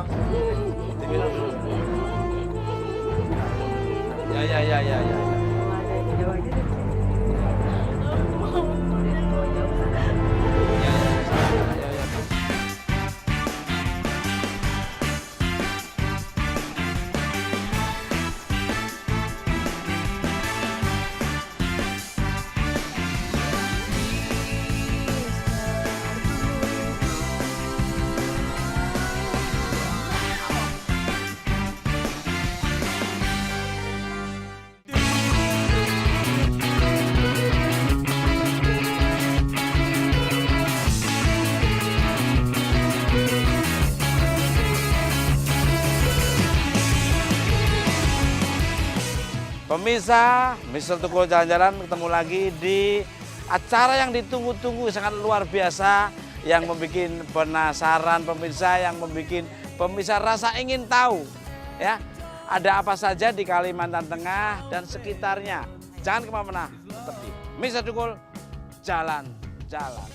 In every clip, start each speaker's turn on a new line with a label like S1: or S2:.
S1: Diminum dulu. Ya. Pemirsa, Mister Tukul Jalan-Jalan ketemu lagi di acara yang ditunggu-tunggu sangat luar biasa, yang membuat penasaran pemirsa, yang membuat pemirsa rasa ingin tahu ya, ada apa saja di Kalimantan Tengah dan sekitarnya. Jangan kemana-mana, tetap di Mister Tukul Jalan-Jalan.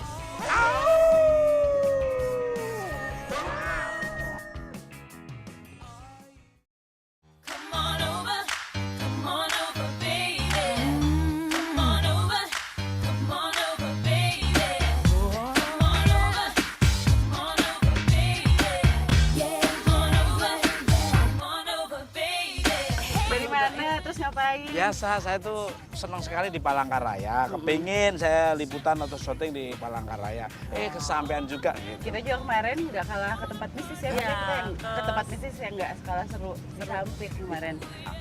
S1: Biasa, saya tuh senang sekali di Palangkaraya. Kepingin saya liputan atau syuting di Palangkaraya. Kesampean juga gitu.
S2: Kita juga kemarin udah kalah ke tempat bisnis ya. Kita yang ke tempat bisnis yang nggak kalah seru. Hampir kemarin.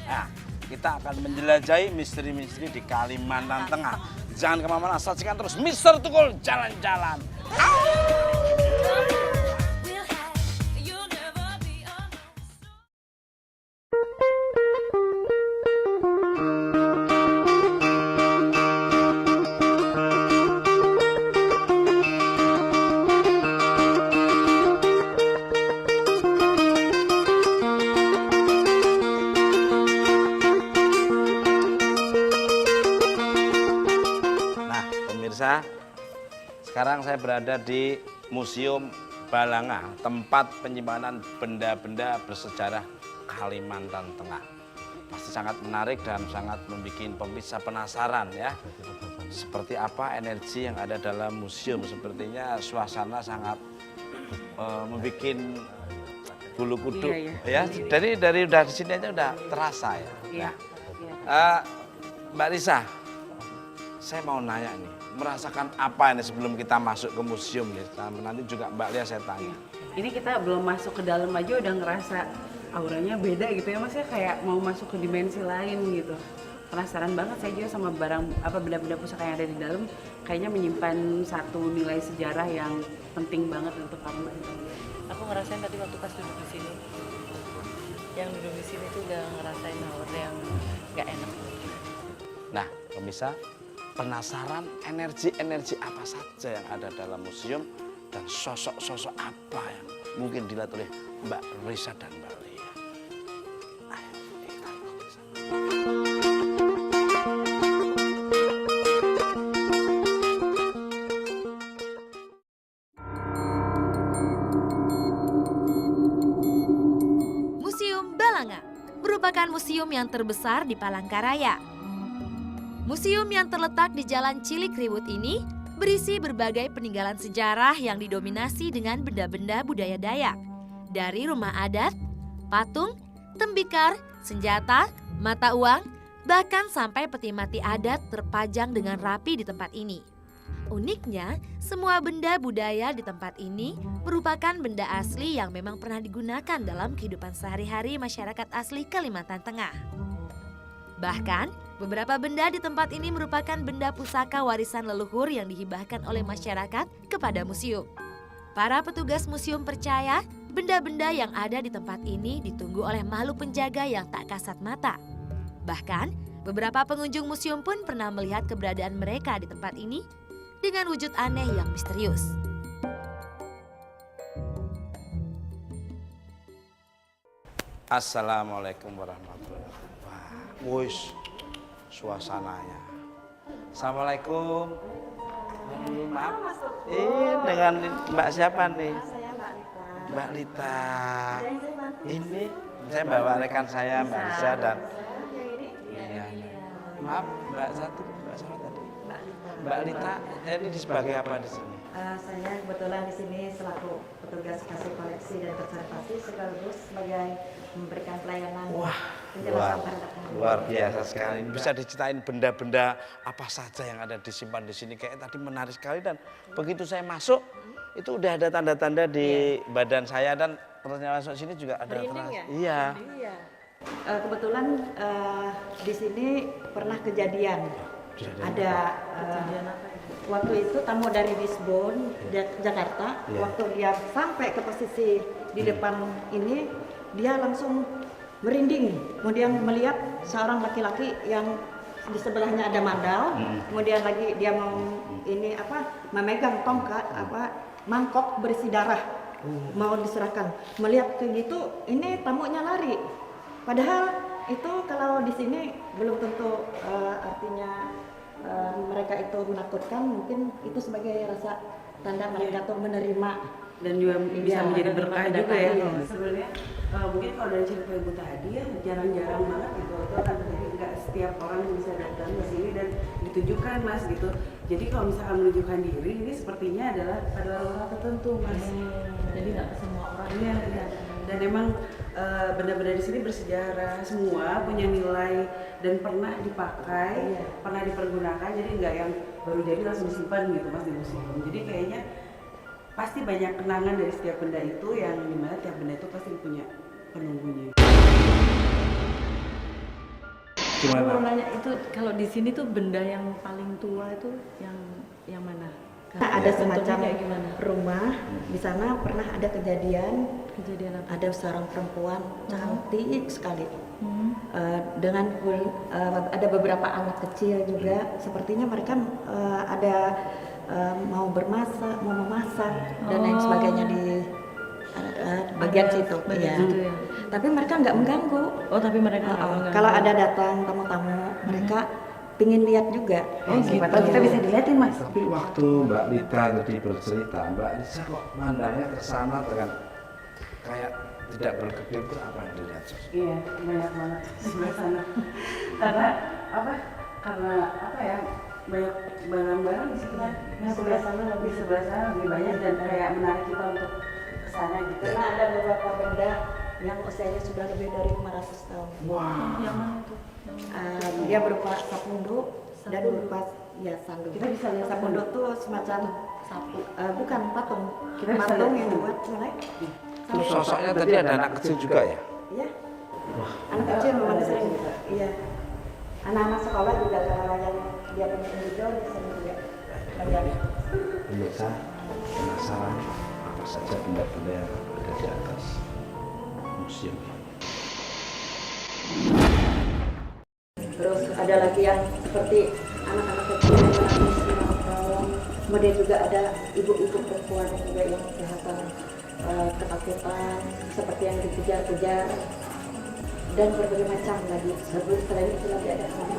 S1: Nah, kita akan menjelajahi misteri-misteri di Kalimantan Tengah. Jangan kemana-mana, saksikan terus Mister Tukul Jalan-Jalan. Sekarang saya berada di Museum Balanga, tempat penyimpanan benda-benda bersejarah Kalimantan Tengah. Pasti sangat menarik dan sangat membuat pemirsa penasaran ya. Seperti apa energi yang ada dalam museum, sepertinya suasana sangat membuat bulu kuduk ya. Dari udah di sini aja udah terasa ya. Mbak Risa, saya mau nanya nih, merasakan apa ini sebelum kita masuk ke museum nih? Nanti juga Mbak Lia saya tanya.
S2: Ini kita belum masuk ke dalam aja udah ngerasa auranya beda gitu ya Mas ya, kayak mau masuk ke dimensi lain gitu. Penasaran banget saya juga sama benda-benda pusaka yang ada di dalam, kayaknya menyimpan satu nilai sejarah yang penting banget untuk kamu.
S3: Aku ngerasain tadi waktu pas duduk di sini. Yang duduk di sini tuh udah ngerasain aura yang nggak enak.
S1: Nah, pemirsa, penasaran energi-energi apa saja yang ada dalam museum dan sosok-sosok apa yang mungkin dilihat oleh Mbak Risa dan Mbak Lia. Ayo, kita ikut ke sana.
S4: Museum Balanga merupakan museum yang terbesar di Palangkaraya. Museum yang terletak di Jalan Cilikriwut ini berisi berbagai peninggalan sejarah yang didominasi dengan benda-benda budaya Dayak. Dari rumah adat, patung, tembikar, senjata, mata uang, bahkan sampai peti mati adat terpajang dengan rapi di tempat ini. Uniknya, semua benda budaya di tempat ini merupakan benda asli yang memang pernah digunakan dalam kehidupan sehari-hari masyarakat asli Kalimantan Tengah. Bahkan, beberapa benda di tempat ini merupakan benda pusaka warisan leluhur yang dihibahkan oleh masyarakat kepada museum. Para petugas museum percaya benda-benda yang ada di tempat ini ditunggu oleh makhluk penjaga yang tak kasat mata. Bahkan, beberapa pengunjung museum pun pernah melihat keberadaan mereka di tempat ini dengan wujud aneh yang misterius.
S1: Assalamualaikum warahmatullahi wabarakatuh. Wush, suasananya. Assalamualaikum. Maaf, dengan Mbak siapa nih?
S5: Saya Mbak Rita.
S1: Mbak Lita. Ini saya bawa rekan saya Mbak Lisa dan iya. Maaf Mbak satu, Mbak sama tadi. Mbak Lita, ini sebagai apa di sini?
S5: Saya kebetulan di sini selaku petugas kasih koleksi dan konservasi sekaligus sebagai memberikan pelayanan penjelasan perlengkapan.
S1: Luar biasa sekali. Bisa diceritain benda-benda apa saja yang ada disimpan di sini. Kayak tadi menarik sekali dan begitu saya masuk itu udah ada tanda-tanda di badan saya dan ternyata masuk sini juga ada
S3: ya?
S1: Iya.
S5: Kebetulan di sini pernah kejadian. Ada waktu itu tamu dari Lisbon, Jakarta. Waktu dia sampai ke posisi di depan ini, dia langsung merinding. Kemudian melihat seorang laki-laki yang di sebelahnya ada mandau. Kemudian lagi dia mau memegang tongkat mangkok berisi darah, mau diserahkan. Melihat kayak gitu, ini tamunya lari. Padahal itu kalau di sini belum tentu artinya mereka itu menakutkan, mungkin itu sebagai rasa tanda mereka tuh menerima
S2: dan juga bisa menjadi berkah juga ya.
S5: Sebenarnya
S2: Mungkin kalau dari cerita Ibu tadi ya jarang-jarang banget gitu, itu akan terjadi, nggak setiap orang bisa datang ke sini dan ditunjukkan Mas gitu. Jadi kalau misalkan menunjukkan diri ini sepertinya adalah pada orang-orang tertentu Mas.
S3: Jadi nggak ke semua orang.
S2: Iya. Dan emang benda-benda di sini bersejarah, semua punya nilai dan pernah dipakai, pernah dipergunakan. Jadi nggak yang baru jadi langsung disimpan gitu Mas di museum. Jadi kayaknya pasti banyak kenangan dari setiap benda itu yang dimana tiap benda itu pasti punya penunggunya.
S3: Aku mau nanya itu kalau di sini tuh benda yang paling tua itu yang mana?
S5: ada semacam
S3: kayak gimana?
S5: rumah di sana pernah ada kejadian
S3: Kejadian apa?
S5: ada seorang perempuan cantik sekali dengan ada beberapa anak kecil juga sepertinya mereka ada mau memasak dan lain sebagainya di bagian situ.
S3: Bagian
S5: Iya.
S3: situ ya.
S5: Tapi mereka nggak mengganggu.
S3: Oh tapi mereka nggak mengganggu.
S5: Kalau ada datang tamu-tamu mereka pingin lihat juga.
S2: Gitu. Kita bisa dilihatin Mas.
S1: Tapi waktu Mbak Lita tadi bercerita, Mbak Lisa kok mandangnya ke sana dengan kayak tidak berkedip itu apa yang dilihat?
S2: Iya, banyak banget di sebelah sana. Karena apa? Karena apa ya? Banyak barang-barang di sebelah sana lebih banyak dan kayak menarik kita untuk ke sana gitu.
S5: Karena ada beberapa benda yang usianya sudah lebih dari 500 tahun.
S1: Wah.
S3: Yang mana tuh?
S5: Dia berupa sapundu dan berupa sandu.
S2: Kita bisa lihat
S5: sapundu tuh semacam
S3: Sapu.
S5: bukan patung.
S2: Kita bisa
S5: Patung
S2: lihat
S5: yang buat mulai.
S1: Terus sosoknya tadi ada anak kecil juga ya?
S5: Iya. Anak kecil memang sering. Iya. Anak-anak sekolah juga kalau yang dia punya individu dia sering juga melihat.
S1: Pemirsa penasaran apa saja benda-benda yang ada di atas museum ini.
S5: Terus ada lagi yang seperti anak-anak kecil yang menangis di bawah. Kemudian juga ada ibu-ibu perempuan juga yang kelihatan ketakutan seperti yang dikejar-kejar dan berbagai macam lagi. Selain itu lagi ada sama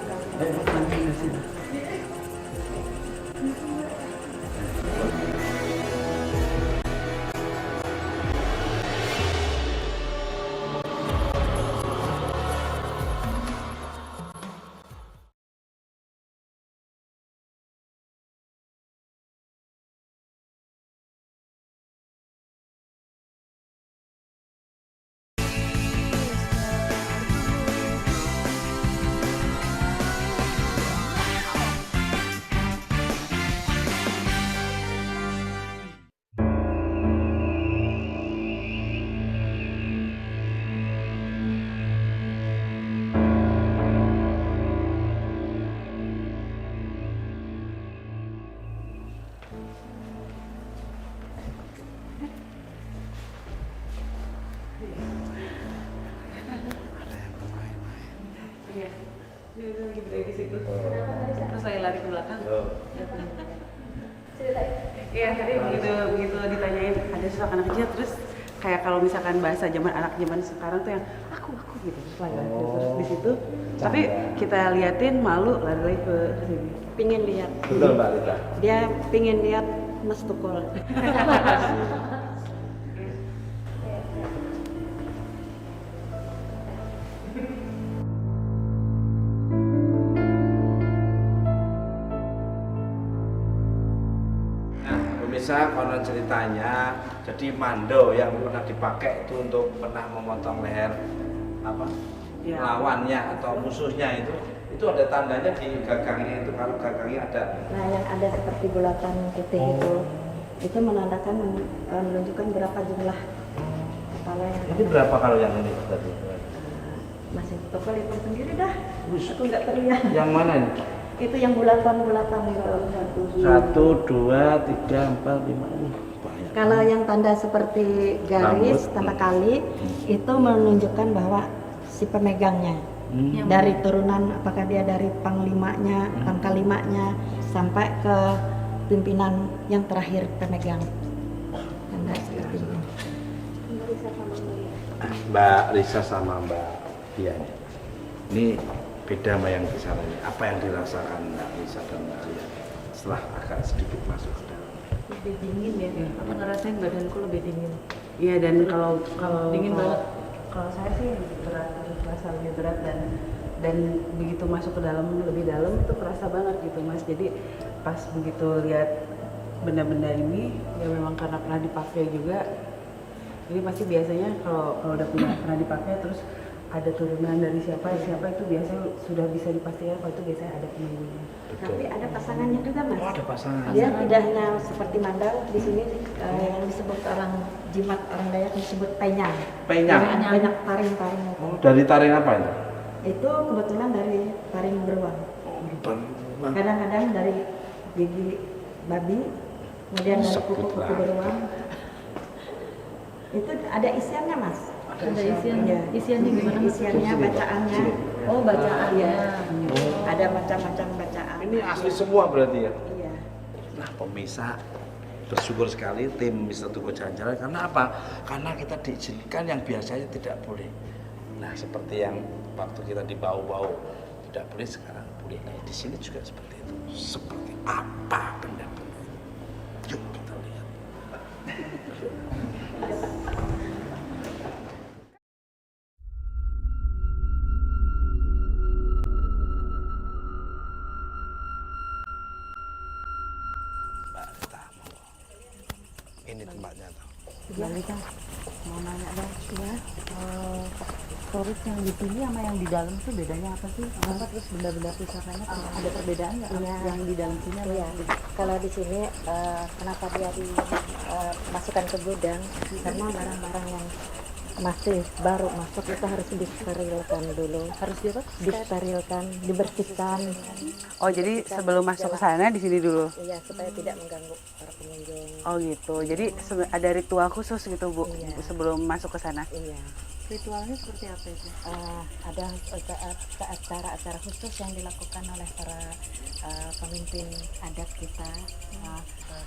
S2: Iya. Dia lagi berada di situ. Terus saya lari ke belakang. Iya, tadi begitu ditanyain ada sosok anak kecil terus kayak kalau misalkan bahasa anak zaman sekarang tuh yang aku gitu terus lari terus di situ. Tapi kita liatin malu lari ke sini.
S5: pingin lihat.
S1: Betul Mbak Lita.
S5: Dia pingin lihat Mas Tukul.
S1: bisa konon ceritanya, jadi mando yang pernah dipakai itu untuk pernah memotong leher apa
S2: Ya.
S1: lawannya atau musuhnya itu ada tandanya di gagangnya itu, kalau gagangnya ada.
S5: Nah, yang ada seperti bulatan putih itu menandakan menunjukkan berapa jumlah kepala yang
S1: Ini berapa kalau yang ini tadi?
S5: masih toko lihat sendiri dah. Aku nggak terlihat.
S1: Yang mana ini?
S5: Itu yang bulatan-bulatan itu.
S1: 1, 2, 3, 4, 5. Banyak.
S5: Kalau yang tanda seperti garis,
S1: Rambut.
S5: tanda kali, itu menunjukkan bahwa si pemegangnya dari turunan, apakah dia dari panglimanya, pangkalimanya, sampai ke pimpinan yang terakhir pemegang. Tanda seperti itu.
S1: Mbak Risa sama Mbak Dian. Ini beda sama yang di sana ini. Apa yang dirasakan Mbak Risa dan Mbak Dian setelah agak sedikit masuk ke dalam?
S3: Lebih dingin ya, aku ngerasain badanku lebih dingin.
S2: Iya, dan kalau
S3: Dingin banget.
S2: Kalau saya sih berat, terasa lebih berat, dan begitu masuk ke dalam lebih dalam itu kerasa banget gitu Mas. Jadi pas begitu lihat benda-benda ini ya memang karena pernah dipakai juga. Jadi pasti biasanya kalau udah pernah dipakai terus ada turunan dari siapa itu biasanya sudah bisa dipastikan kalau itu biasanya ada penunggunya.
S5: Tapi ada pasangannya juga, Mas.
S1: Oh, ada pasangan.
S5: Dia tidak hanya seperti mandau, di sini yang disebut orang jimat, orang Dayak disebut penyang.
S1: Penyang?
S5: Banyak taring-taring itu.
S1: Oh, dari taring apa itu?
S5: Itu kebetulan dari taring beruang.
S1: Beruang.
S5: Kadang-kadang dari gigi babi, kemudian dari kuku-kuku beruang. Itu ada isiannya, Mas.
S3: Ada isian,
S5: Iya.
S3: isiannya gimana? Mas?
S5: Isiannya, bacaannya.
S3: Oh, bacaannya.
S5: Iya. Ada macam-macam bacaan.
S1: Ini asli semua berarti ya?
S5: Iya.
S1: Nah, pemirsa, bersyukur sekali tim Mister Tugu Jalan-Jalan. Karena apa? Karena kita diizinkan yang biasanya tidak boleh. Nah, seperti yang waktu kita di bau-bau tidak boleh, sekarang boleh. Nah, di sini juga seperti itu. Seperti apa benda-benda? Yuk kita lihat. Mbak Rita, ini tempatnya tuh.
S3: Balik kan, mau nanya dong, ya, storage yang di sini sama yang di dalam tuh bedanya apa sih? Apa terus benda-benda pusakanya ada perbedaan nggak?
S5: Iya.
S3: Yang di dalam sini apa?
S5: Iya, kalau di sini kenapa dia dimasukkan ke gudang? Karena barang-barang yang masih baru masuk itu harus disterilkan dulu.
S3: Harus di apa?
S5: Disterilkan, dibersihkan.
S2: Oh, jadi sebelum masuk ke sana di sini dulu.
S5: Iya, supaya tidak mengganggu para pengunjung.
S2: Oh gitu. Jadi ada ritual khusus gitu Bu
S5: Iya.
S2: sebelum masuk ke sana.
S5: Iya.
S3: Ritualnya seperti apa itu?
S5: Ada acara-acara khusus yang dilakukan oleh para pemimpin adat kita.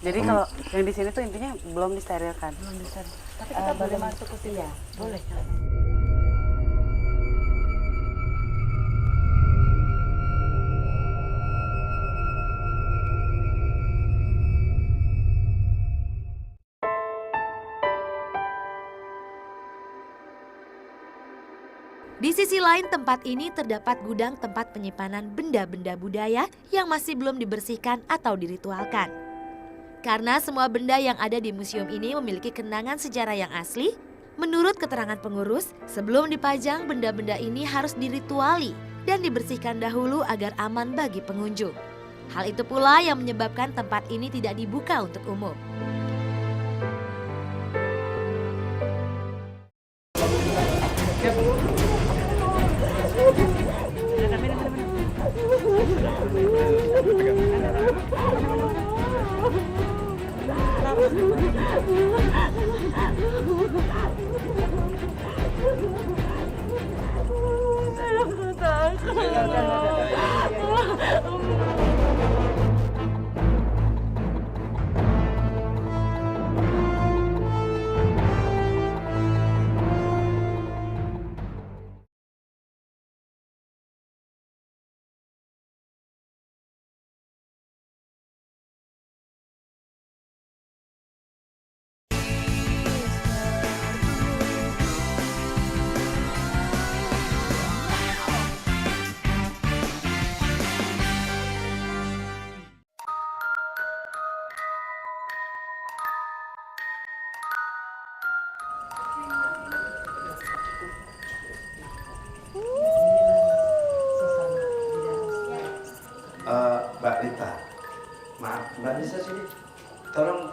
S2: Jadi kalau yang di sini tuh intinya belum disterilkan.
S3: Belum bisa. Tapi kita boleh masuk ke sini.
S5: Iya,
S3: Boleh.
S4: Di sisi lain tempat ini terdapat gudang tempat penyimpanan benda-benda budaya yang masih belum dibersihkan atau diritualkan. Karena semua benda yang ada di museum ini memiliki kenangan sejarah yang asli, menurut keterangan pengurus, sebelum dipajang benda-benda ini harus dirituali dan dibersihkan dahulu agar aman bagi pengunjung. Hal itu pula yang menyebabkan tempat ini tidak dibuka untuk umum.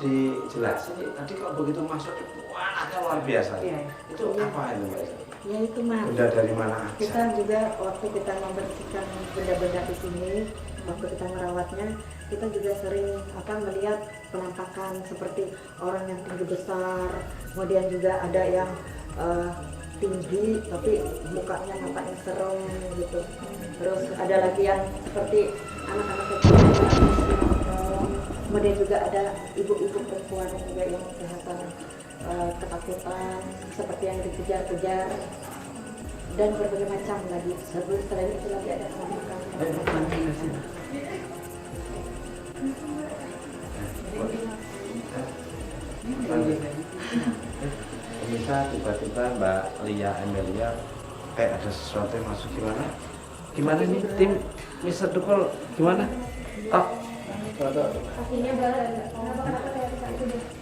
S1: dijelasin tadi kok begitu masuk wah luar biasa.
S2: Iya.
S1: Itu apa itu Mbak?
S5: Ya itu Mas.
S1: Benda dari mana aja?
S5: Kita juga waktu kita membersihkan benda-benda di sini, waktu kita merawatnya, kita juga sering melihat penampakan seperti orang yang tinggi besar, kemudian juga ada yang tinggi tapi mukanya nampaknya serem gitu. Terus ada lagi yang seperti anak-anak kecil yang nongkrong. Kemudian juga ada ibu-ibu perempuan juga yang kelihatan ketakutan, seperti yang dikejar-kejar, dan berbagai macam lagi. Selain itu lagi ada penampakan.
S1: Bisa tiba-tiba Mbak Lia Emilia kayak ada sesuatu yang masuk gimana? Gimana nih tim Mr. Dukol gimana? Oh,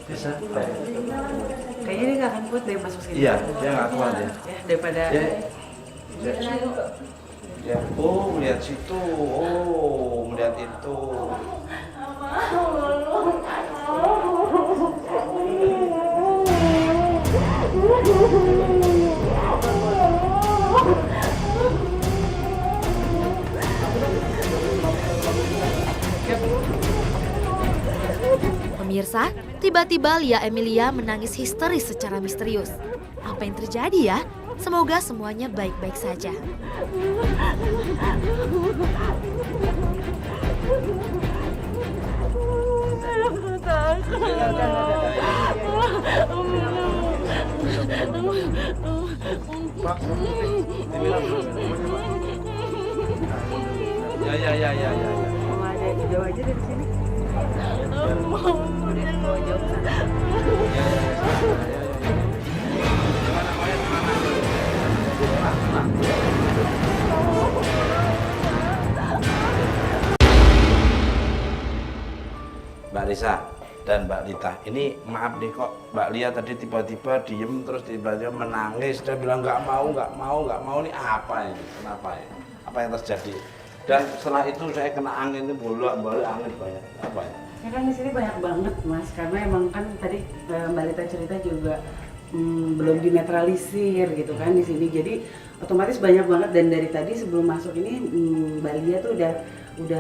S1: bisa.
S2: Kayaknya dia nggak akan kuat deh masuk sini.
S1: Iya, dia nggak kuat ya.
S2: Ya, daripada
S1: Ya, ya. Oh, melihat situ. Oh, melihat itu.
S4: Pemirsa, tiba-tiba Lia Emilia menangis histeris secara misterius. Apa yang terjadi ya? Semoga semuanya baik-baik saja.
S1: Ya.
S2: mau ada jauh aja dari sini. Udah bawa jauh ke sana.
S1: Mbak Lisa dan Mbak Lita, ini maaf nih kok Mbak Lia tadi tiba-tiba diem terus tiba-tiba menangis dan bilang nggak mau nih apa ini? Kenapa ya? Apa yang terjadi? Dan setelah itu saya kena angin itu bolak-balik angin banyak. Apa ya?
S2: Ya kan di sini banyak banget Mas, karena emang kan tadi Mbak Lita cerita juga belum dinetralisir gitu kan di sini. Jadi otomatis banyak banget dan dari tadi sebelum masuk ini Mbak Lia tuh udah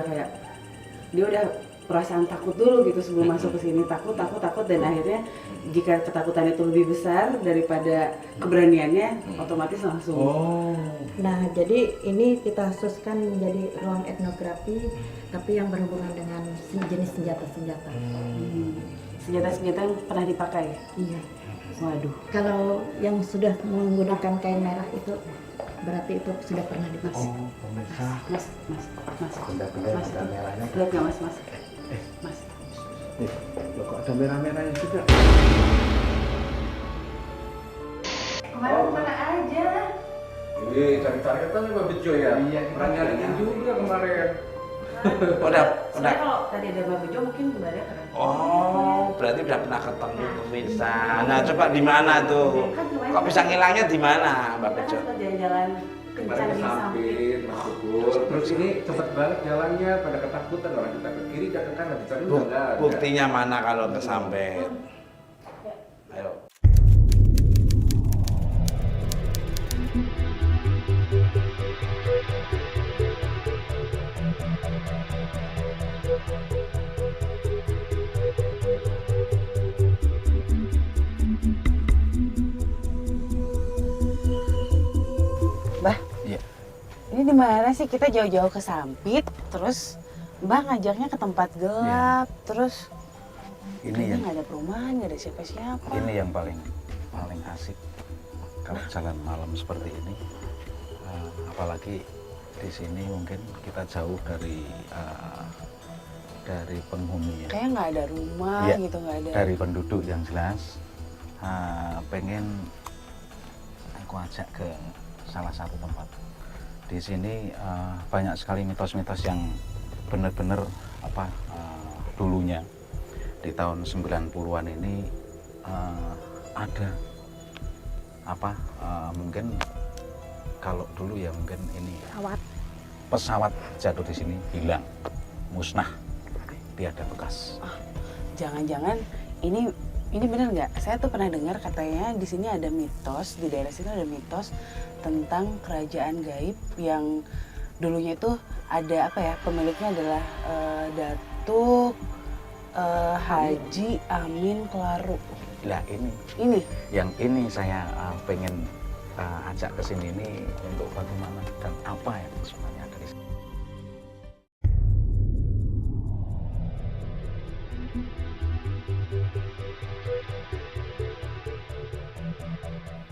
S2: kayak dia udah perasaan takut dulu gitu sebelum masuk ke sini, takut dan akhirnya jika ketakutan itu lebih besar daripada keberaniannya otomatis langsung.
S1: Oh.
S5: Nah, jadi ini kita khususkan menjadi ruang etnografi, tapi yang berhubungan dengan jenis senjata-senjata.
S2: Senjata-senjata yang pernah dipakai.
S5: Iya.
S2: Waduh.
S5: Kalau yang sudah menggunakan kain merah itu berarti itu sudah pernah dipakai.
S1: Oh, pemirsa.
S2: Mas.
S1: Benda-benda
S2: Mas,
S1: ada merahnya.
S2: lihat nggak Mas? Mas.
S1: Loh, kok ada merah-merahnya juga?
S2: Kemarin kemana aja?
S6: Cari-cari kan Mbak Bejo ya? Iya, pernah nyariin juga kemarin.
S1: Udah.
S2: Soalnya kalau tadi ada Mbak Bejo mungkin Mbak Lia pernah.
S1: Oh, berarti udah pernah ketemu pemirsa. Nah, coba di mana tuh? Kok bisa ngilangnya di mana, Mbak
S2: Kita
S1: Bejo?
S2: kan sempat jalan-jalan
S6: Kemarin
S2: kencan
S6: ke
S2: di samping.
S6: Sampit, Mas Subur. Terus ini cepet banget jalannya, pada ketakutan orang kita ke kiri dan ke kanan dicari udah nggak ada.
S1: Buktinya mana kalau kesampet? Ayo.
S2: Mbah,
S1: Iya.
S2: ini di mana sih kita jauh-jauh ke Sampit, terus Mbah ngajaknya ke tempat gelap, terus
S7: Ini
S2: kayaknya
S7: yang
S2: nggak ada perumahan, nggak ada siapa-siapa.
S7: ini yang paling asik kalau jalan malam seperti ini. Apalagi di sini mungkin kita jauh dari penghuni ya.
S2: Kayak nggak ada rumah
S7: Iya,
S2: gitu, nggak ada.
S7: Dari penduduk yang jelas. Pengen aku ajak ke salah satu tempat. Di sini banyak sekali mitos-mitos yang benar-benar dulunya di tahun 90-an ini ada mungkin kalau dulu ya mungkin ini pesawat jatuh di sini hilang, musnah, tiada bekas.
S2: Jangan-jangan ini benar nggak? Saya tuh pernah dengar katanya di sini ada mitos, di daerah sini ada mitos tentang kerajaan gaib yang dulunya itu ada apa ya, pemiliknya adalah Datuk Haji Amin Kelaru.
S7: Lah ini
S2: Ini
S7: yang ini saya pengen ajak ke sini ini untuk bagaimana dan apa yang sebenarnya dari sini.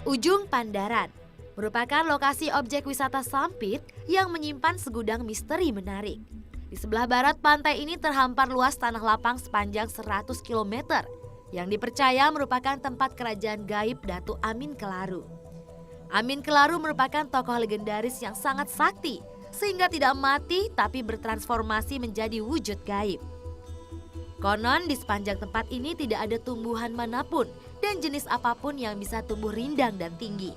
S4: Ujung Pandaran merupakan lokasi objek wisata Sampit yang menyimpan segudang misteri menarik. Di sebelah barat pantai ini terhampar luas tanah lapang sepanjang 100 km yang dipercaya merupakan tempat kerajaan gaib Datuk Amin Kelaru. Amin Kelaru merupakan tokoh legendaris yang sangat sakti sehingga tidak mati tapi bertransformasi menjadi wujud gaib. Konon di sepanjang tempat ini tidak ada tumbuhan manapun dan jenis apapun yang bisa tumbuh rindang dan tinggi.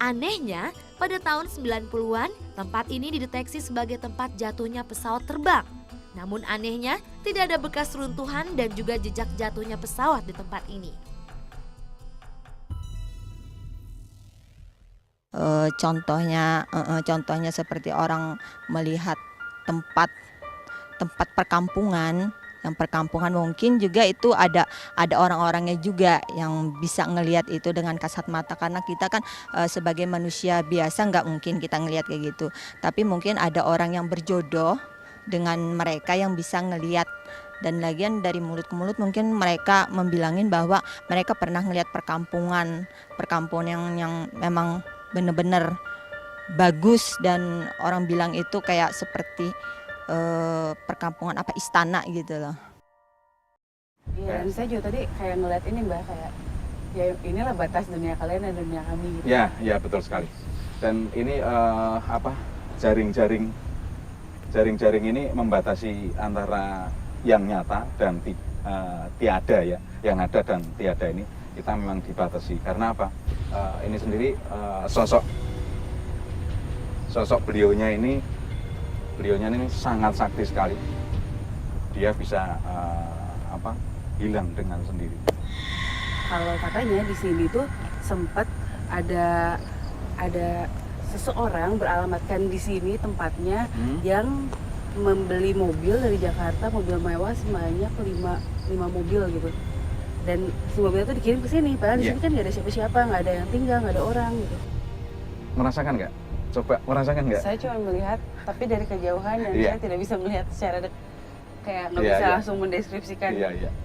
S4: Anehnya, pada tahun 90-an, tempat ini dideteksi sebagai tempat jatuhnya pesawat terbang. Namun anehnya, tidak ada bekas runtuhan dan juga jejak jatuhnya pesawat di tempat ini.
S3: Contohnya seperti orang melihat tempat perkampungan. Yang perkampungan mungkin juga itu ada orang-orangnya juga yang bisa ngelihat itu dengan kasat mata, karena kita kan sebagai manusia biasa nggak mungkin kita ngelihat kayak gitu. Tapi mungkin ada orang yang berjodoh dengan mereka yang bisa ngelihat, dan lagian dari mulut ke mulut mungkin mereka membilangin bahwa mereka pernah ngelihat perkampungan yang memang benar-benar bagus, dan orang bilang itu kayak seperti perkampungan apa istana gitu loh.
S2: Iya, dan saya juga tadi kayak ngeliat ini Mbak, kayak ya inilah batas dunia kalian dan dunia kami gitu.
S6: Ya betul sekali. Dan ini jaring-jaring ini membatasi antara yang nyata dan tiada ya. Yang ada dan tiada ini kita memang dibatasi. Karena apa? Ini sendiri sosok beliaunya ini sangat sakti sekali. Dia bisa hilang dengan sendiri.
S2: Kalau katanya di sini tuh sempat ada seseorang beralamatkan di sini tempatnya yang membeli mobil dari Jakarta, mobil mewah sebanyak 5 mobil gitu. Dan si mobilnya tuh dikirim ke sini, padahal di sini kan nggak ada siapa-siapa, nggak ada yang tinggal, nggak ada orang gitu.
S6: Merasakan nggak? Coba merasakan nggak?
S2: Saya cuma melihat, tapi dari kejauhan dan saya tidak bisa melihat secara kayak nggak bisa langsung mendeskripsikan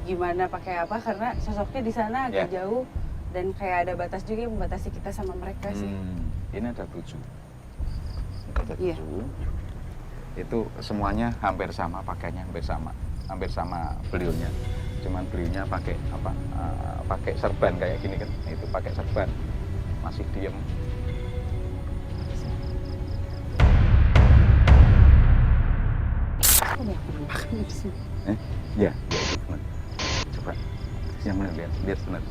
S2: gimana pakai apa, karena sosoknya di sana agak jauh dan kayak ada batas juga yang membatasi kita sama mereka sih.
S7: Ini ada 7. Itu semuanya hampir sama, pakainya hampir sama beliaunya. Cuman beliaunya pakai pakai serban kayak gini kan, itu pakai serban, masih diem. Ya, itu benar. Coba yang benar, lihat benar.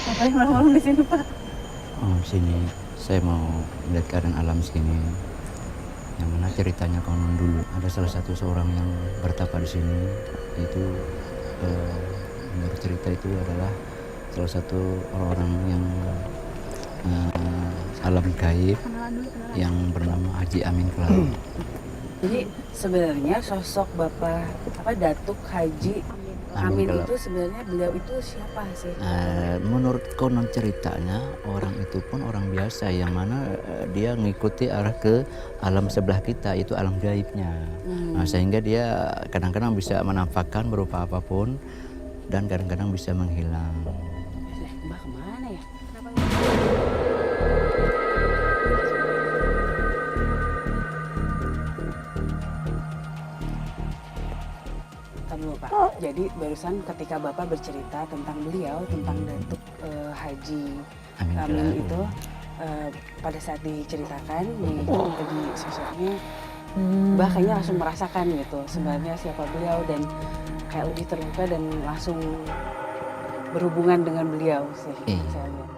S2: Ngapain malam-malam di sini Pak?
S8: Sini saya mau melihat keadaan alam sini. Yang mana ceritanya konon dulu ada salah satu seorang yang bertapa di sini. Itu menurut cerita itu adalah salah satu orang yang alam gaib yang bernama Haji Amin Kelaru.
S2: Jadi sebenarnya sosok Bapak Datuk Haji Amin itu sebenarnya beliau itu siapa sih?
S8: Menurut konon ceritanya orang itu pun orang biasa yang mana dia mengikuti arah ke alam sebelah kita, itu alam gaibnya. Nah, sehingga dia kadang-kadang bisa menampakkan berupa apapun dan kadang-kadang bisa menghilang.
S2: Mbak kemana ya? Dulu Pak. Jadi barusan ketika Bapak bercerita tentang beliau, tentang Datuk Haji Amin itu, pada saat diceritakan di sosoknya, Mbak kayaknya langsung merasakan gitu sebenarnya siapa beliau, dan kayak lebih terbuka dan langsung berhubungan dengan beliau sih. Saya lihat.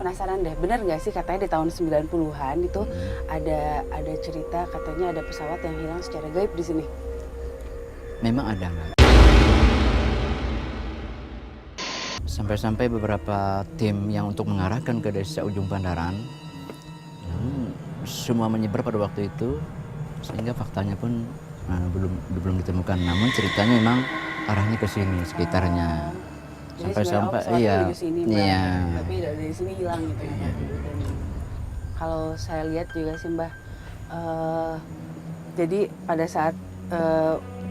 S2: penasaran deh, benar nggak sih katanya di tahun 90-an itu ada cerita katanya ada pesawat yang hilang secara gaib di sini.
S8: Memang ada, Mbak. Sampai-sampai beberapa tim yang untuk mengarahkan ke desa Ujung Pandaran semua menyebar pada waktu itu, sehingga faktanya pun belum ditemukan. Namun ceritanya memang arahnya ke sini sekitarnya. Sampai-sampai iya.
S2: Tapi dari sini hilang gitu ya. Dan kalau saya lihat juga sih Mbah, jadi pada saat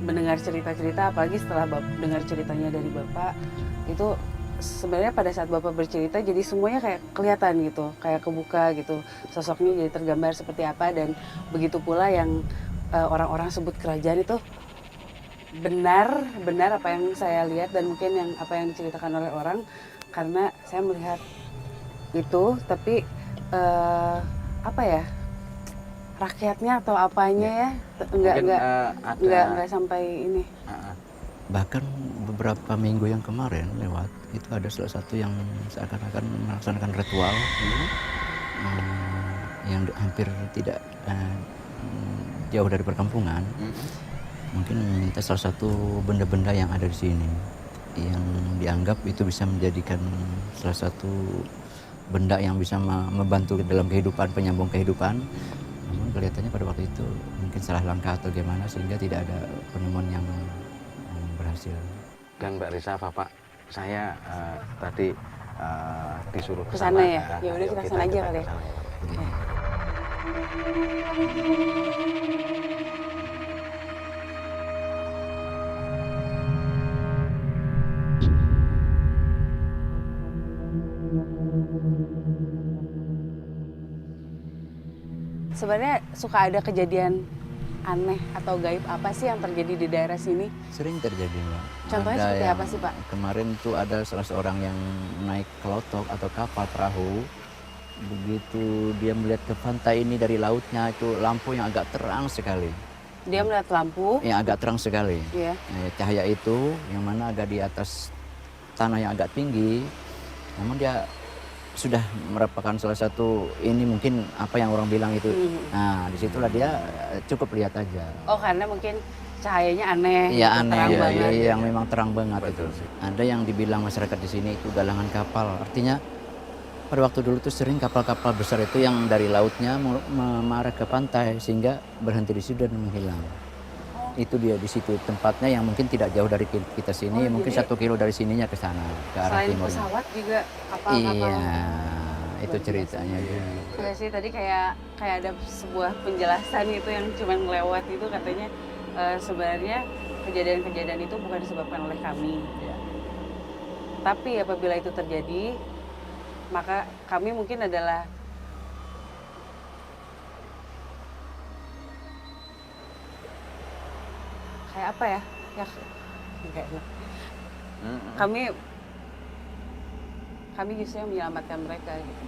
S2: mendengar cerita-cerita, apalagi setelah dengar ceritanya dari Bapak, itu sebenarnya pada saat Bapak bercerita jadi semuanya kayak kelihatan gitu, kayak kebuka gitu, sosoknya jadi tergambar seperti apa, dan begitu pula yang orang-orang sebut kerajaan itu benar apa yang saya lihat dan mungkin yang apa yang diceritakan oleh orang, karena saya melihat itu, tapi apa ya, rakyatnya atau apanya ya nggak sampai ini.
S8: Bahkan beberapa minggu yang kemarin lewat itu ada salah satu yang seakan-akan melaksanakan ritual yang hampir tidak jauh dari perkampungan. Mungkin meminta salah satu benda-benda yang ada di sini yang dianggap itu bisa menjadikan salah satu benda yang bisa membantu dalam kehidupan, penyambung kehidupan. Namun kelihatannya pada waktu itu mungkin salah langkah atau gimana sehingga tidak ada penemuan yang berhasil.
S7: Dan Mbak Risa, Bapak, saya tadi disuruh
S2: Ke sana ya? Ya udah kita kesana aja kali ya. Sebenarnya suka ada kejadian aneh atau gaib apa sih yang terjadi di daerah sini?
S8: Sering terjadi, Mbak.
S2: Contohnya seperti apa sih, Pak?
S8: Kemarin itu ada salah seorang yang naik kelotok atau kapal perahu. Begitu dia melihat ke pantai ini dari lautnya, itu lampu yang agak terang sekali.
S2: Dia melihat lampu
S8: Yang agak terang sekali.
S2: Iya.
S8: Cahaya itu yang mana agak di atas tanah yang agak tinggi. Namun dia sudah merupakan salah satu, ini mungkin apa yang orang bilang itu. Nah, disitulah dia cukup lihat aja.
S2: Oh, karena mungkin cahayanya aneh.
S8: Iya,
S2: gitu,
S8: aneh
S2: terang
S8: ya,
S2: banget.
S8: yang memang terang banget itu. Ada yang dibilang masyarakat di sini itu galangan kapal. Artinya pada waktu dulu tuh sering kapal-kapal besar itu yang dari lautnya mengarah ke pantai sehingga berhenti di situ dan menghilang. Itu dia di situ tempatnya yang mungkin tidak jauh dari kita sini, mungkin 1 kilo dari sininya ke sana, ke arah
S2: Selain
S8: timurnya.
S2: pesawat juga kapal-kapal.
S8: Iya, itu ceritanya.
S2: Iya sih, tadi kayak ada sebuah penjelasan itu yang cuma ngelewat itu, katanya sebenarnya kejadian-kejadian itu bukan disebabkan oleh kami.
S8: Ya.
S2: Tapi apabila itu terjadi, maka kami mungkin adalah kayak apa ya? Enggak. Kami justru yang menyelamatkan mereka gitu.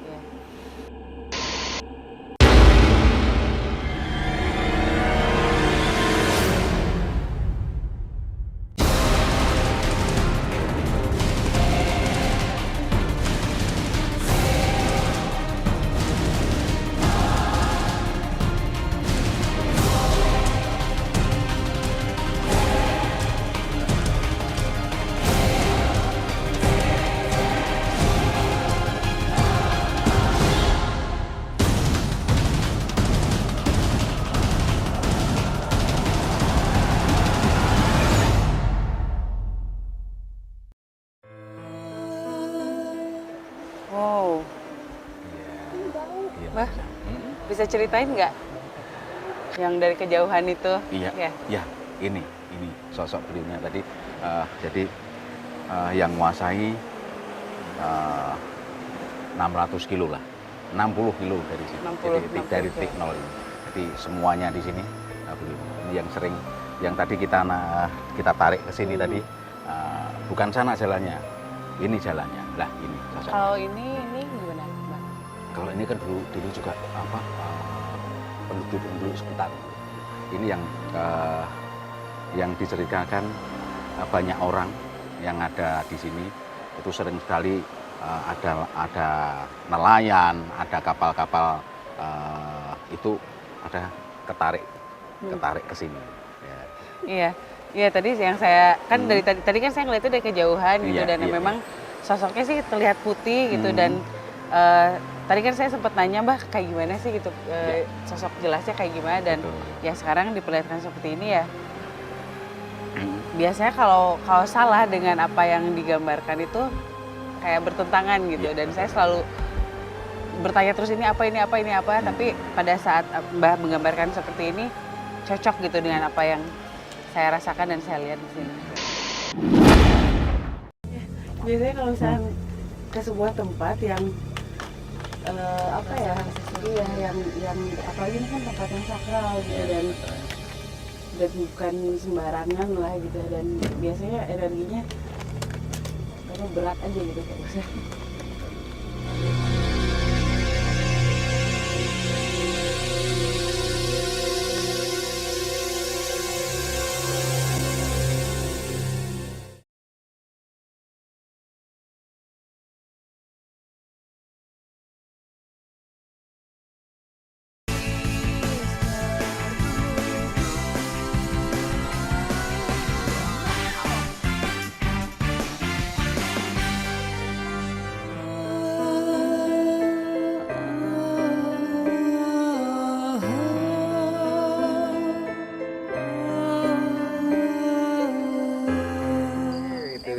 S2: Ya. Wow. Mbah, bisa ceritain nggak yang dari kejauhan itu?
S7: Iya,
S2: Ya.
S7: ya, ini sosok beliaunya tadi. Jadi yang menguasai 600 kilo lah, 60 kilo dari sini.
S2: 60
S7: Jadi dari titik nol ini. Jadi semuanya di sini beliau. Ini yang sering, yang tadi kita tarik ke sini tadi, bukan sana jalannya, ini jalannya. Lah ini sosok.
S2: Kalau ini gimana, Mbak?
S7: Kalau ini kan dulu juga penduduk sekitar. Ini yang diceritakan banyak orang yang ada di sini itu sering sekali ada nelayan, ada kapal-kapal itu ada ketarik ke sini. Ya.
S2: Iya, iya tadi yang saya kan dari tadi kan saya ngeliatnya dari kejauhan gitu
S7: Iya,
S2: dan
S7: iya,
S2: memang sosoknya sih terlihat putih gitu dan tadi kan saya sempat nanya Mbak kayak gimana sih gitu sosok jelasnya kayak gimana dan
S7: Betul.
S2: ya sekarang diperlihatkan seperti ini ya. Biasanya kalau salah dengan apa yang digambarkan itu kayak bertentangan gitu dan saya selalu bertanya terus ini apa tapi pada saat Mbah menggambarkan seperti ini cocok gitu dengan apa yang saya rasakan dan saya lihat di sini. Biasanya kalau misalnya ke sebuah tempat yang apa ya, iya yang apalagi ini kan tempat yang sakral gitu dan bukan sembarangan lah gitu dan biasanya energinya karena berat aja gitu kayak misalnya.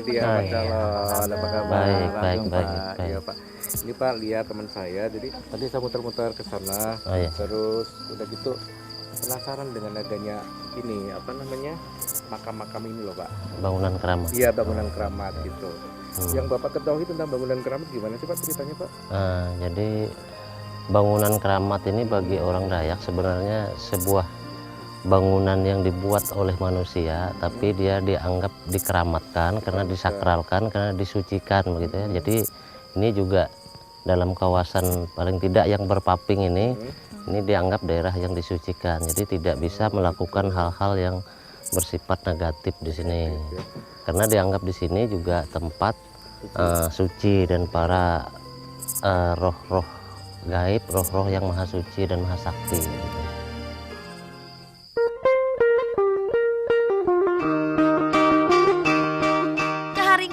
S9: Dia Pak Calon, apa kabar?
S10: Baik.
S9: Iya Pak. Ini Pak lihat teman saya, jadi tadi saya muter-muter ke sana, terus udah gitu penasaran dengan adanya ini apa namanya makam-makam ini loh Pak.
S10: Bangunan keramat.
S9: Iya bangunan keramat gitu. Yang Bapak ketahui tentang bangunan keramat gimana sih Pak ceritanya Pak?
S10: Jadi bangunan keramat ini bagi orang Dayak sebenarnya sebuah bangunan yang dibuat oleh manusia tapi dia dianggap dikeramatkan karena disakralkan karena disucikan begitu ya. Jadi ini juga dalam kawasan paling tidak yang berpaping ini dianggap daerah yang disucikan. Jadi tidak bisa melakukan hal-hal yang bersifat negatif di sini. Karena dianggap di sini juga tempat suci dan para roh-roh gaib, roh-roh yang maha suci dan maha sakti. Gitu.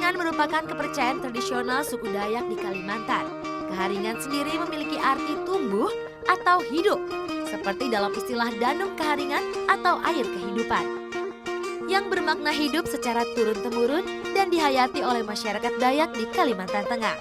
S4: Merupakan kepercayaan tradisional suku Dayak di Kalimantan. Keharingan sendiri memiliki arti tumbuh atau hidup, seperti dalam istilah danung keharingan atau air kehidupan, yang bermakna hidup secara turun-temurun dan dihayati oleh masyarakat Dayak di Kalimantan Tengah.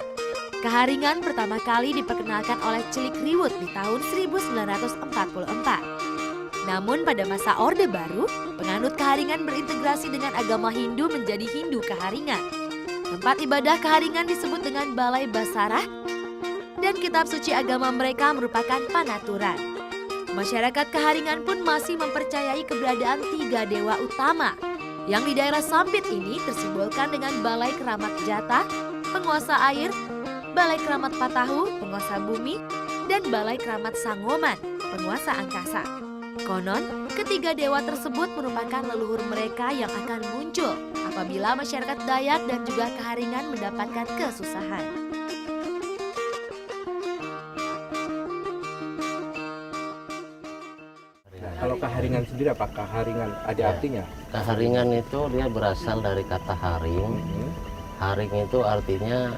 S4: Keharingan pertama kali diperkenalkan oleh Cilik Riwut di tahun 1944. Namun pada masa Orde Baru, penganut keharingan berintegrasi dengan agama Hindu menjadi Hindu Keharingan. Tempat ibadah keharingan disebut dengan Balai Basarah dan kitab suci agama mereka merupakan Panaturan. Masyarakat keharingan pun masih mempercayai keberadaan 3 dewa utama yang di daerah Sampit ini tersimbolkan dengan Balai Keramat Jatah, penguasa air, Balai Keramat Patahu, penguasa bumi, dan Balai Keramat Sangoman, penguasa angkasa. Konon, ketiga dewa tersebut merupakan leluhur mereka yang akan muncul apabila masyarakat Dayak dan juga keharingan mendapatkan kesusahan.
S9: Kalau keharingan sendiri apa? Keharingan ada artinya?
S10: Keharingan itu dia berasal dari kata haring. Haring itu artinya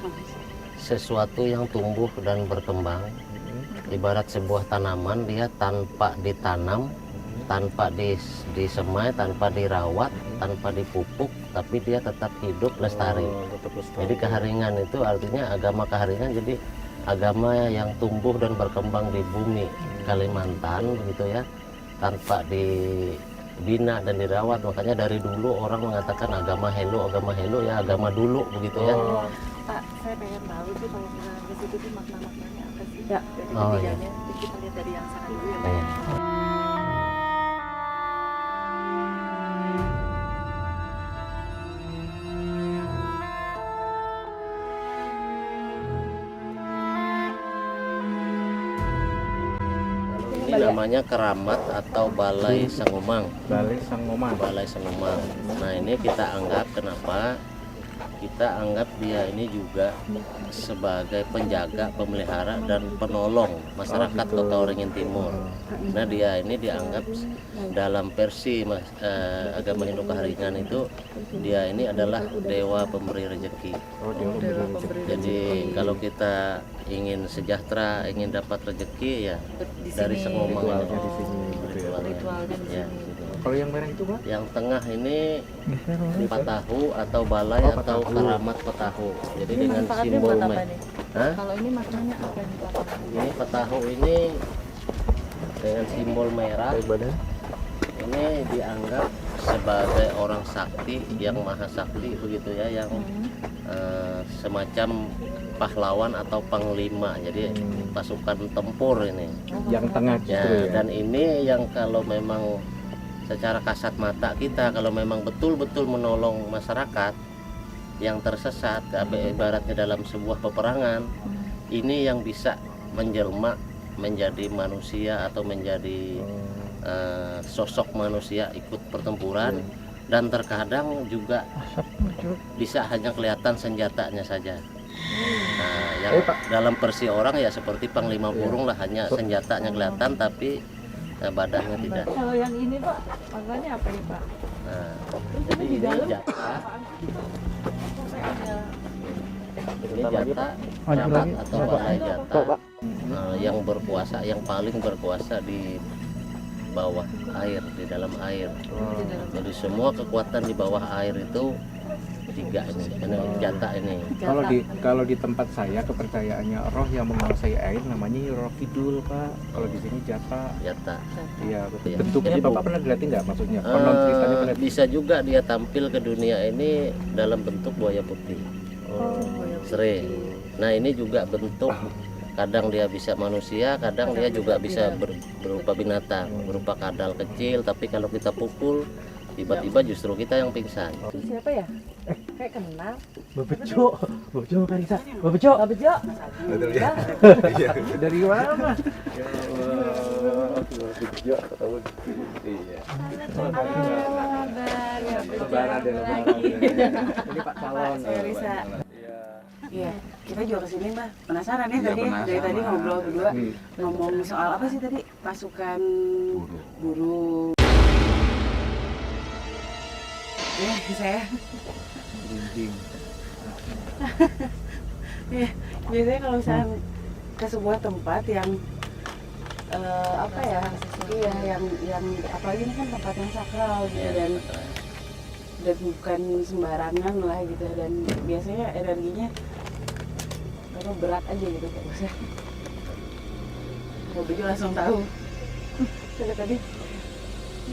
S10: sesuatu yang tumbuh dan berkembang. Ibarat sebuah tanaman, dia tanpa ditanam, tanpa disemai, tanpa dirawat, tanpa dipupuk, tapi dia tetap hidup lestari. Jadi keharingan itu artinya agama keharingan, jadi agama yang tumbuh dan berkembang di bumi Kalimantan begitu ya, tanpa dibina dan dirawat. Makanya dari dulu orang mengatakan agama Helo ya agama dulu begitu ya.
S5: Pak, saya pengen tahu sih kalau misalnya di situ makna-maknanya apa sih?
S2: Ya.
S10: Oh iya.
S5: Kita lihat dari yang sana dulu ya.
S10: Iya. Ini namanya keramat atau Balai Sangomang.
S9: Balai Sangoman.
S10: Balai Sangomang. Nah ini kita anggap kenapa kita anggap dia ini juga sebagai penjaga, pemelihara dan penolong masyarakat Kota Waringin Timur. Nah, dia ini dianggap dalam versi agama Hindu Kahringan itu dia ini adalah dewa pemberi rezeki. Jadi kalau kita ingin sejahtera, ingin dapat rezeki ya dari Sengomang ritualnya. Ya.
S9: Kalau yang merah itu, Pak?
S10: Yang tengah ini patahu atau balai atau karamat patahu. Jadi dengan simbol
S11: Kalau ini maknanya apa nih, Pak?
S10: Ini patahu ini dengan simbol merah. Ini dianggap sebagai orang sakti yang maha sakti begitu ya, yang semacam pahlawan atau panglima. Jadi pasukan tempur ini.
S9: Yang tengah justru ya.
S10: Dan ini yang kalau memang secara kasat mata kita, kalau memang betul-betul menolong masyarakat yang tersesat, ibaratnya dalam sebuah peperangan, ini yang bisa menjelma menjadi manusia atau menjadi sosok manusia ikut pertempuran, dan terkadang juga bisa hanya kelihatan senjatanya saja. Nah, yang dalam versi orang ya seperti panglima burung lah, hanya senjatanya kelihatan tapi badannya tidak.
S11: Kalau yang ini, Pak, maknanya apa nih, Pak?
S10: Nah, jadi ini jatah. Ini jatah keramat atau balai jatah yang berkuasa, yang paling berkuasa di bawah air, di dalam air. Jadi semua kekuatan di bawah air itu tiga ini jatah ini.
S9: Kalau di tempat saya kepercayaannya roh yang menguasai air namanya roh kidul, Pak. Kalau di sini jatah. Iya, betul. Bentuknya Bapak pernah lihat nggak maksudnya? Konon ceritanya pernah.
S10: Bisa juga dia tampil ke dunia ini dalam bentuk buaya putih. Sering. Nah, ini juga bentuk, kadang dia bisa manusia, kadang dia juga bisa berupa binatang, berupa kadal kecil, tapi kalau kita pukul tiba-tiba justru kita yang pingsan.
S11: Siapa ya? Kayak kenal.
S9: Babejo Karisa. Babejo.
S6: Betul ya.
S9: Dari mana, Mas?
S6: Ya Allah, Babejo tahu. Iya. Lebaran.
S9: Ini Pak Calon.
S2: Saya Risa. Iya, kita juga kesini Mbak. Penasaran ya tadi ya, dari tadi ngobrol berdua ngomong soal apa sih tadi? Pasukan burung. Ya, saya. Ya, biasanya kalau saya ke sebuah tempat yang apa ya? Iya, yang apalagi ini kan tempat yang sakral gitu, dan bukan sembarangan lah gitu, dan biasanya energinya karena berat aja gitu kayak saya. Kalau begitu langsung tahu. Dari tadi.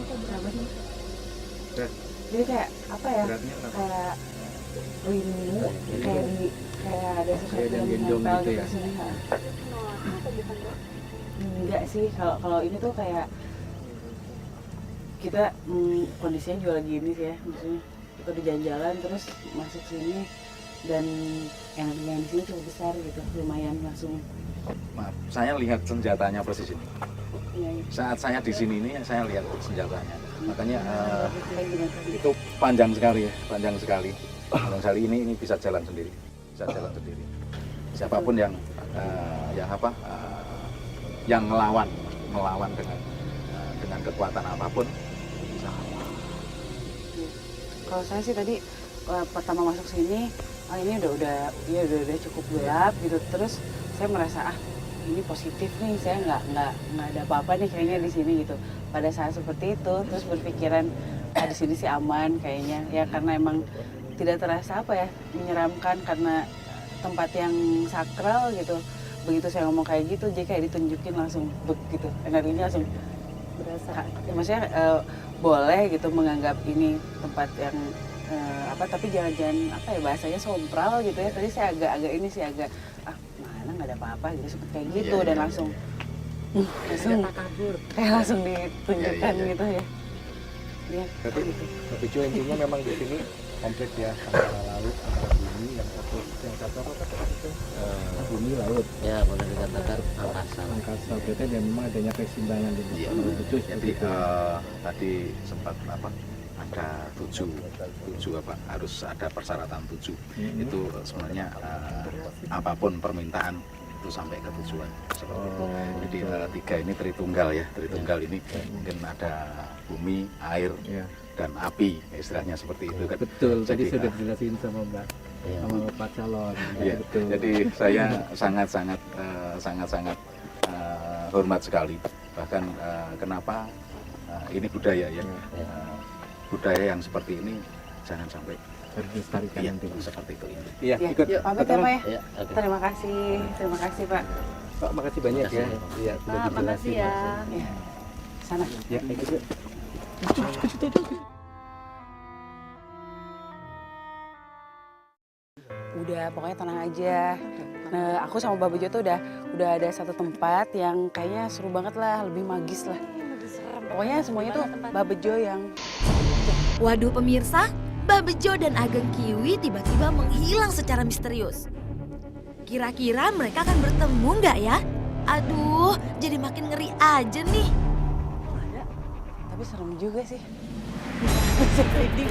S2: Apa sih? Jadi kayak apa ya? Kayak rindu, kayak ada sesuatu yang menempel gitu ya. Sini. Enggak sih, kalau ini tuh kayak kita kondisinya juga lagi ini sih ya, maksudnya kita di jalan-jalan terus masuk sini dan energinya di sini cukup besar gitu, lumayan langsung.
S6: Maaf, saya lihat senjatanya persis ini.
S2: Ya,
S6: Saat saya di sini ini saya lihat senjatanya, makanya itu panjang sekali ya, panjang sekali. Ini bisa jalan sendiri, Siapapun yang yang melawan dengan kekuatan apapun.
S2: Kalau saya sih tadi pertama masuk sini, ini udah cukup gelap gitu. Terus saya merasa ini positif nih, saya nggak ada apa-apa nih kayaknya di sini gitu. Pada saat seperti itu, terus berpikiran di sini sih aman kayaknya ya, karena emang tidak terasa apa ya, menyeramkan karena tempat yang sakral gitu. Begitu saya ngomong kayak gitu, jadi kayak ditunjukin langsung begitu, energinya langsung berasa. Ya, maksudnya boleh gitu menganggap ini tempat yang tapi jangan apa ya, bahasanya sompral gitu ya. Tadi saya agak ini sih agak mana nggak ada apa-apa gitu, seperti kayak gitu, dan langsung kayak langsung ditunjukkan gitu ya.
S9: Tapi gitu. Intinya memang di sini komplit ya, antara laut, antara bumi, yang satu apa itu? Bumi laut.
S10: Ya, boleh dikatakan angkasa.
S9: Berarti dan memang adanya keseimbangan di sini.
S6: Iya, jadi tadi sempat
S7: ada tujuh apa harus ada persyaratan 7. Itu sebenarnya apapun permintaan itu sampai ke tujuan seperti itu. Jadi 3 ini Tritunggal ya. Tritunggal ini mungkin ada bumi, air, dan api, istilahnya seperti itu kan.
S9: Betul, tadi
S7: Jadi,
S9: sudah dijelasin sama Mbak, sama Bapak calon.
S7: Iya,
S9: Betul.
S7: jadi saya sangat-sangat hormat sekali. Bahkan kenapa ini budaya ya, budaya yang seperti ini jangan sampai
S9: Harus dilestarikan
S7: iya,
S9: nanti.
S7: seperti itu.
S9: Iya,
S2: Ya,
S9: ikut.
S2: yuk pamit ya Pak ya.
S10: Ya, oke.
S2: Terima kasih Pak.
S9: Pak, makasih banyak ya. Iya, sudah
S11: Pak, makasih
S9: dijelasin.
S11: ya.
S2: Ya, sana.
S9: Ya, ikut yuk.
S2: Udah, pokoknya tenang aja. Nah, aku sama Mbak Bejo tuh udah ada satu tempat yang kayaknya seru banget lah, lebih magis lah. Pokoknya semuanya tuh Mbak Bejo yang
S4: Waduh pemirsa, Mbak Bejo dan Ageng Kiwi tiba-tiba menghilang secara misterius. Kira-kira mereka akan bertemu nggak ya? Aduh, jadi makin ngeri aja nih.
S2: tapi serem juga sih.
S11: Sedih.